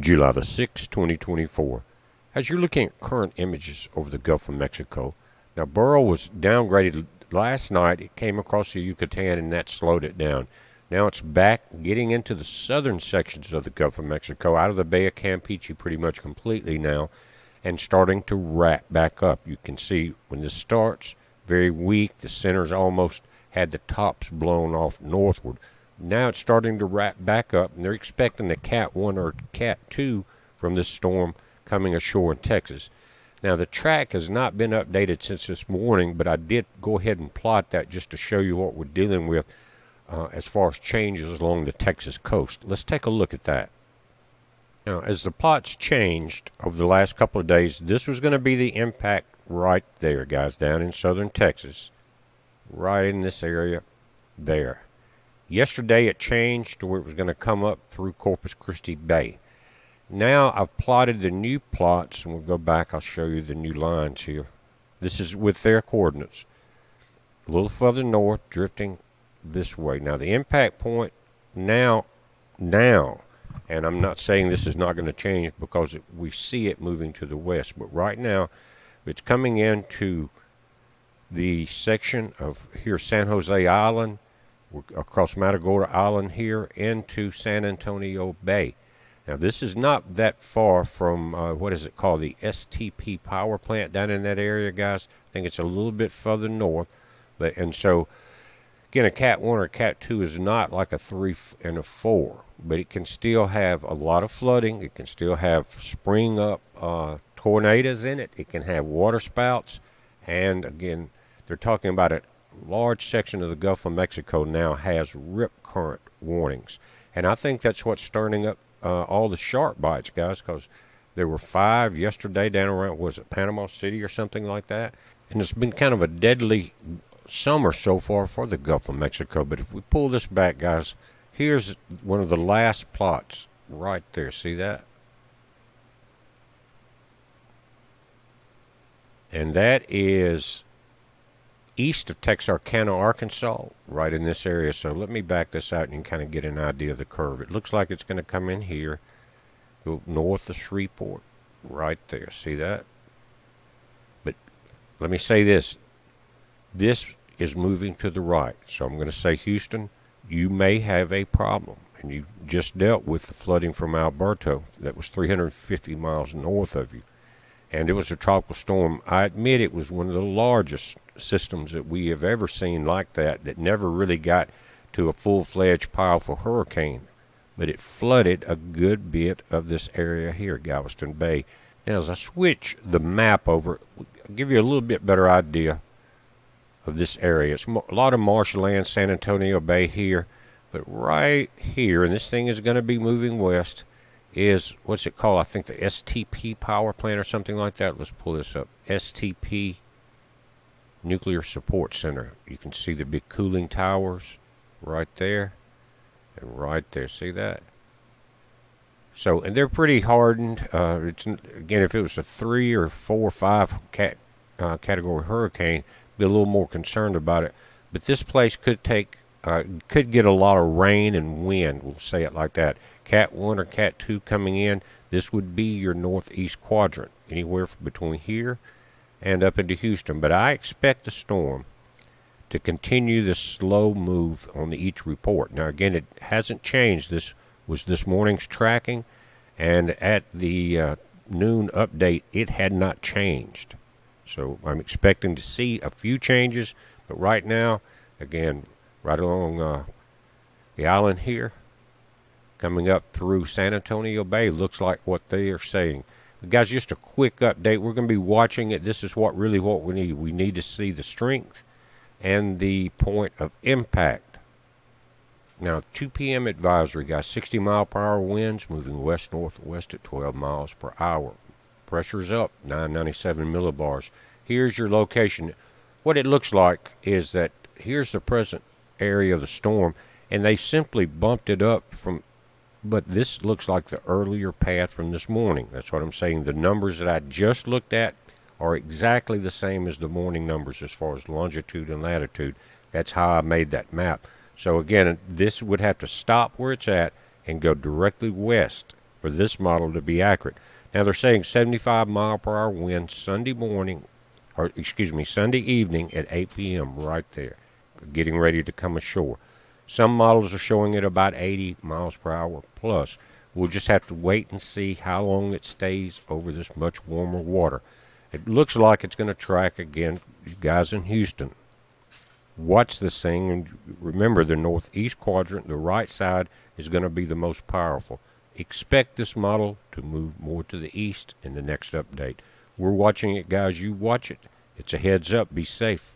July the 6th, 2024. As you're looking at current images over the Gulf of Mexico, now Beryl was downgraded last night. It came across the Yucatan and that slowed it down. Now it's back getting into the southern sections of the Gulf of Mexico, out of the Bay of Campeche pretty much completely now, and starting to wrap back up. You can see when this starts, very weak. The center's almost had the tops blown off northward. Now it's starting to wrap back up, and they're expecting a Cat 1 or Cat 2 from this storm coming ashore in Texas. Now, the track has not been updated since this morning, but I did go ahead and plot that just to show you what we're dealing with as far as changes along the Texas coast. Let's take a look at that. Now, as the plots changed over the last couple of days, this was going to be the impact right there, guys, down in southern Texas, right in this area there. Yesterday it changed to where it was going to come up through Corpus Christi Bay. Now I've plotted the new plots, and we'll go back. I'll show you the new lines here. This is with their coordinates. A little further north, drifting this way. Now the impact point now, and I'm not saying this is not going to change because we see it moving to the west, but right now it's coming into the section of here San Jose Island, across Matagorda Island here into San Antonio Bay. Now this is not that far from what is it called, the STP power plant down in that area, guys. I think it's a little bit further north, and so again, a Cat 1 or Cat 2 is not like a 3 and a 4, but it can still have a lot of flooding. It can still have spring up tornadoes in it. It can have water spouts, and again, they're talking about it. Large section of the Gulf of Mexico now has rip current warnings, and I think that's what's stirring up all the shark bites, guys, because there were 5 yesterday down around, was it Panama City or something like that, and it's been kind of a deadly summer so far for the Gulf of Mexico. But if we pull this back, guys, here's one of the last plots right there. See that? And that is east of Texarkana, Arkansas, right in this area. So let me back this out and you can kind of get an idea of the curve. It looks like it's going to come in here, go north of Shreveport, right there. See that? But let me say this. This is moving to the right. So I'm going to say, Houston, you may have a problem. And you just dealt with the flooding from Alberto that was 350 miles north of you. And it was a tropical storm. I admit it was one of the largest systems that we have ever seen like that never really got to a full-fledged powerful hurricane. But it flooded a good bit of this area here, Galveston Bay. Now, as I switch the map over, I'll give you a little bit better idea of this area. It's a lot of marshland, San Antonio Bay here. But right here, and this thing is going to be moving west, is, what's it called? I think the STP power plant or something like that. Let's pull this up. STP Nuclear Support Center. You can see the big cooling towers right there and right there. See that? So, and they're pretty hardened. It's, again, if it was a 3 or 4 or 5 category hurricane, be a little more concerned about it. But this place could take, could get a lot of rain and wind. We'll say it like that. Cat 1 or Cat 2 coming in, this would be your northeast quadrant, anywhere between here and up into Houston. But I expect the storm to continue the slow move on each report. Now, again, it hasn't changed. This was this morning's tracking, and at the noon update, it had not changed. So I'm expecting to see a few changes, but right now, again, right along the island here, coming up through San Antonio Bay, looks like what they are saying. But guys, just a quick update. We're going to be watching it. This is what we need. We need to see the strength and the point of impact. Now, 2 p.m. advisory, guys. 60-mile-per-hour winds moving west-northwest at 12 miles per hour. Pressure's up, 997 millibars. Here's your location. What it looks like is that here's the present area of the storm, and they simply bumped it up from, but this looks like the earlier path from this morning. That's what I'm saying. The numbers that I just looked at are exactly the same as the morning numbers as far as longitude and latitude. That's how I made that map. So again, this would have to stop where it's at and go directly west for this model to be accurate. Now they're saying 75 mile per hour wind Sunday morning, or excuse me, Sunday evening at 8 p.m. right there, getting ready to come ashore. Some models are showing it about 80 miles per hour plus. We'll just have to wait and see how long it stays over this much warmer water. It looks like it's going to track again, you guys in Houston. Watch this thing, and remember the northeast quadrant, the right side, is going to be the most powerful. Expect this model to move more to the east in the next update. We're watching it, guys. You watch it. It's a heads up. Be safe.